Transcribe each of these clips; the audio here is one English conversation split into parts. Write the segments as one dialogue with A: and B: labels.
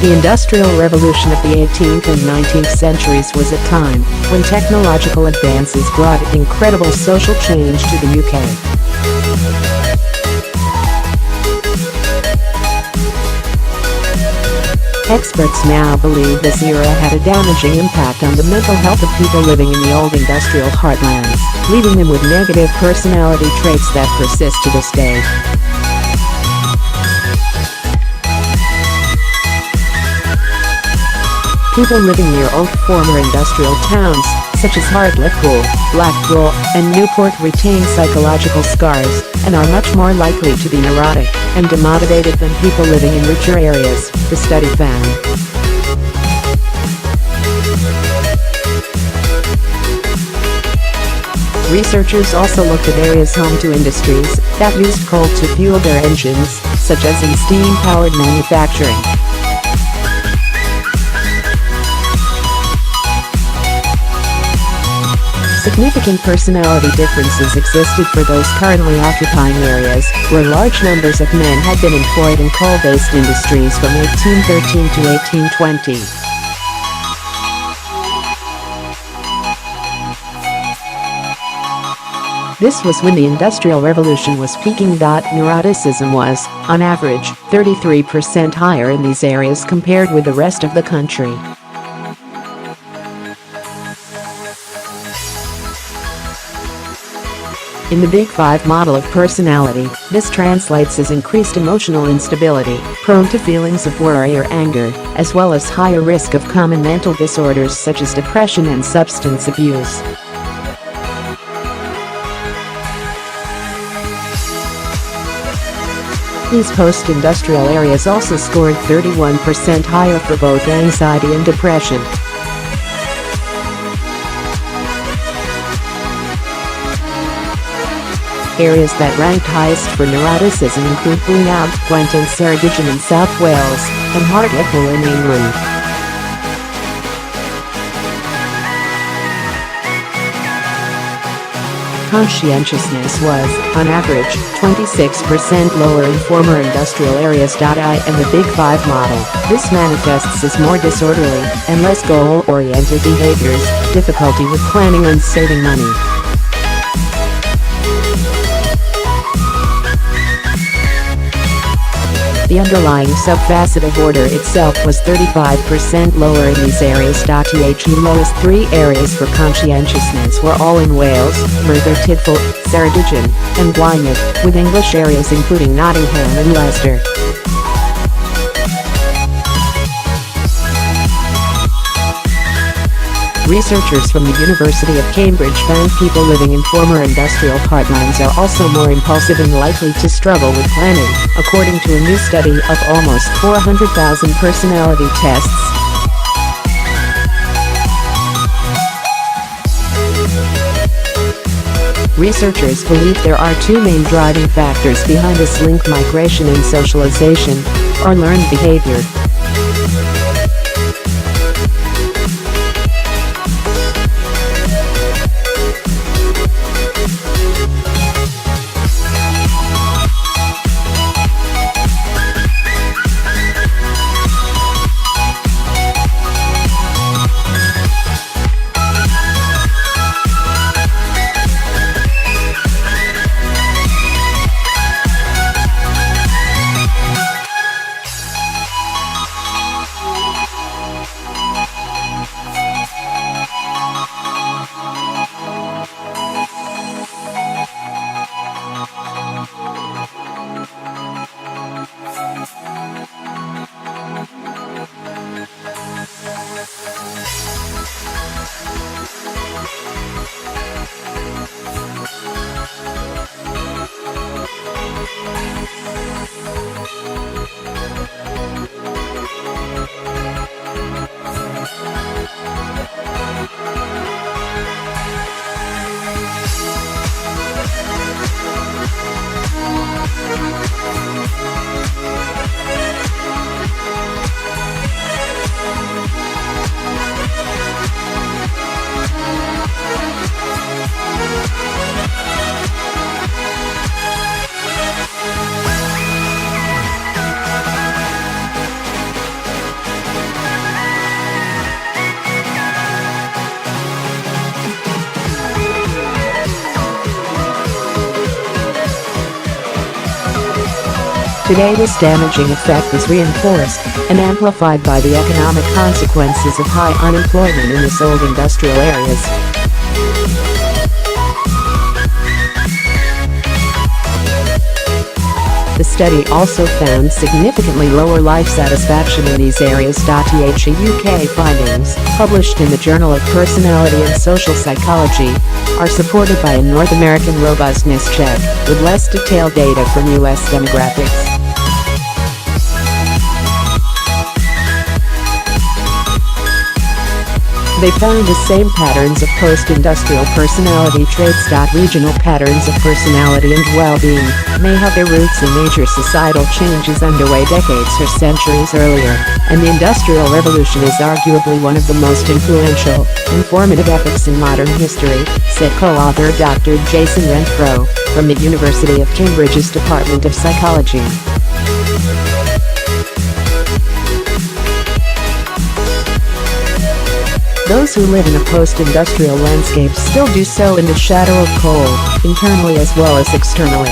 A: The Industrial Revolution of the 18th and 19th centuries was a time when technological advances brought incredible social change to the UK. Experts now believe this era had a damaging impact on the mental health of people living in the old industrial heartlands, leaving them with negative personality traits that persist to this day. People living near old former industrial towns, such as Hartlepool, Blackpool, and Newport retain psychological scars and are much more likely to be neurotic and demotivated than people living in richer areas, the study found. Researchers also looked at areas home to industries that used coal to fuel their engines, such as in steam-powered manufacturing. Significant personality differences existed for those currently occupying areas where large numbers of men had been employed in coal-based industries from 1813 to 1820. This was when the Industrial Revolution was peaking. Neuroticism was, on average, 33% higher in these areas compared with the rest of the country. In the Big Five model of personality, this translates as increased emotional instability, prone to feelings of worry or anger, as well as higher risk of common mental disorders such as depression and substance abuse. These post-industrial areas also scored 31% higher for both anxiety and depression. Areas that ranked highest for neuroticism include Blaenau Gwent and Ceredigion in South Wales and Hartlepool in England. Conscientiousness was, on average, 26% lower in former industrial areas. In the Big Five model, this manifests as more disorderly and less goal-oriented behaviours, difficulty with planning and saving money. The underlying sub-facet of order itself was 35% lower in these areas. The lowest three areas for conscientiousness were all in Wales, Merthyr Tydfil, Ceredigion, and Gwynedd, with English areas including Nottingham and Leicester. Researchers from the University of Cambridge found people living in former industrial heartlands are also more impulsive and likely to struggle with planning, according to a new study of almost 400,000 personality tests. Researchers believe there are two main driving factors behind this link: migration and socialization, or learned behaviour. Today this damaging effect is reinforced and amplified by the economic consequences of high unemployment in these old industrial areas. The study also found significantly lower life satisfaction in these areas. The UK findings, published in the Journal of Personality and Social Psychology, are supported by a North American robustness check, with less detailed data from US demographics. They found the same patterns of post-industrial personality traits. Regional patterns of personality and well-being may have their roots in major societal changes underway decades or centuries earlier, and the Industrial Revolution is arguably one of the most influential, informative epochs in modern history, said co-author Dr. Jason Renfro, from the University of Cambridge's Department of Psychology. Those who live in a post-industrial landscape still do so in the shadow of coal, internally as well as externally.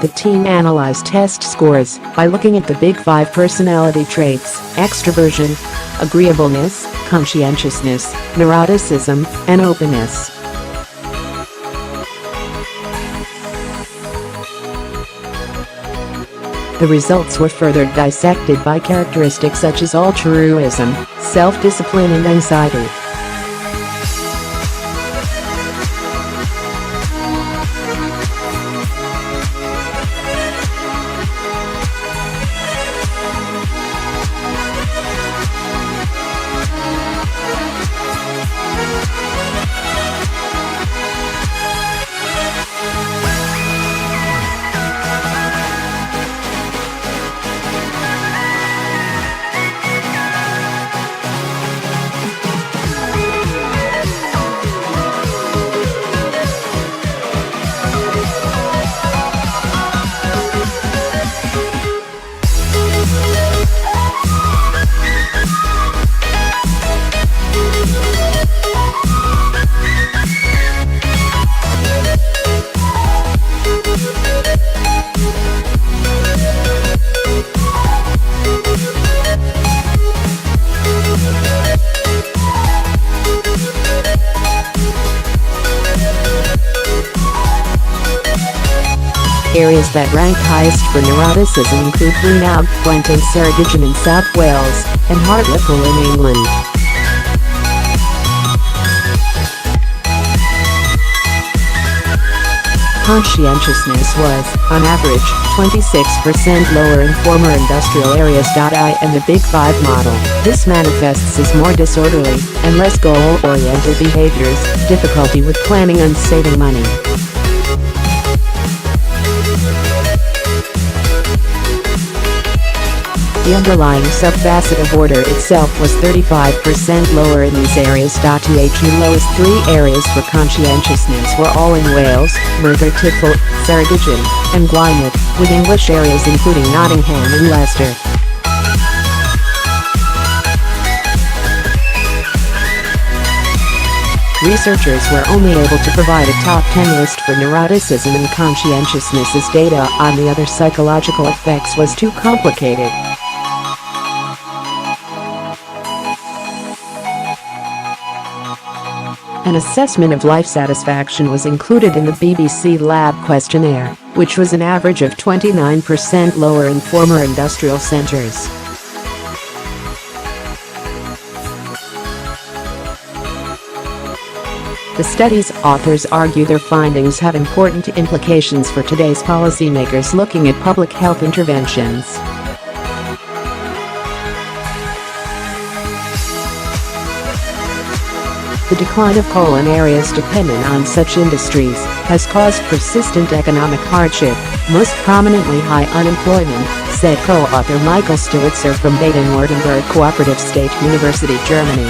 A: The team analyzed test scores by looking at the Big Five personality traits: extroversion, agreeableness, conscientiousness, neuroticism, and openness. The results were further dissected by characteristics such as altruism, self-discipline, and anxiety. Areas that ranked highest for neuroticism include Blaenau Gwent and Ceredigion in South Wales, and Hartlepool in England. Conscientiousness was, on average, 26% lower in former industrial areas. In the Big Five model, this manifests as more disorderly and less goal-oriented behaviours, difficulty with planning and saving money. The underlying sub-facet of order itself was 35% lower in these areas. The lowest three areas for conscientiousness were all in Wales, Merthyr Tydfil, Ceredigion, and Gwynedd, with English areas including Nottingham and Leicester. Researchers were only able to provide a top 10 list for neuroticism and conscientiousness, as data on the other psychological effects was too complicated. An assessment of life satisfaction was included in the BBC Lab questionnaire, which was an average of 29% lower in former industrial centres. The study's authors argue their findings have important implications for today's policymakers looking at public health interventions. The decline of coal in areas dependent on such industries has caused persistent economic hardship, most prominently high unemployment, said co-author Michael Stewitzer from Baden-Württemberg Cooperative State University, Germany.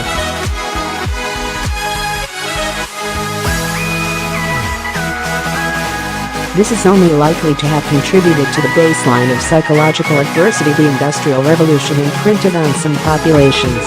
A: This is only likely to have contributed to the baseline of psychological adversity the Industrial Revolution imprinted on some populations.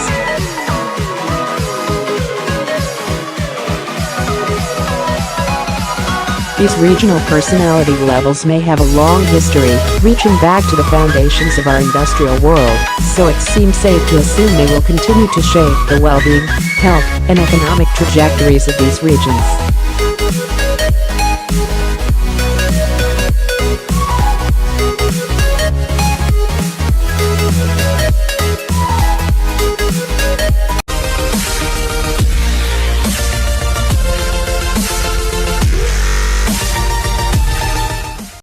A: These regional personality levels may have a long history, reaching back to the foundations of our industrial world, so it seems safe to assume they will continue to shape the well-being, health, and economic trajectories of these regions.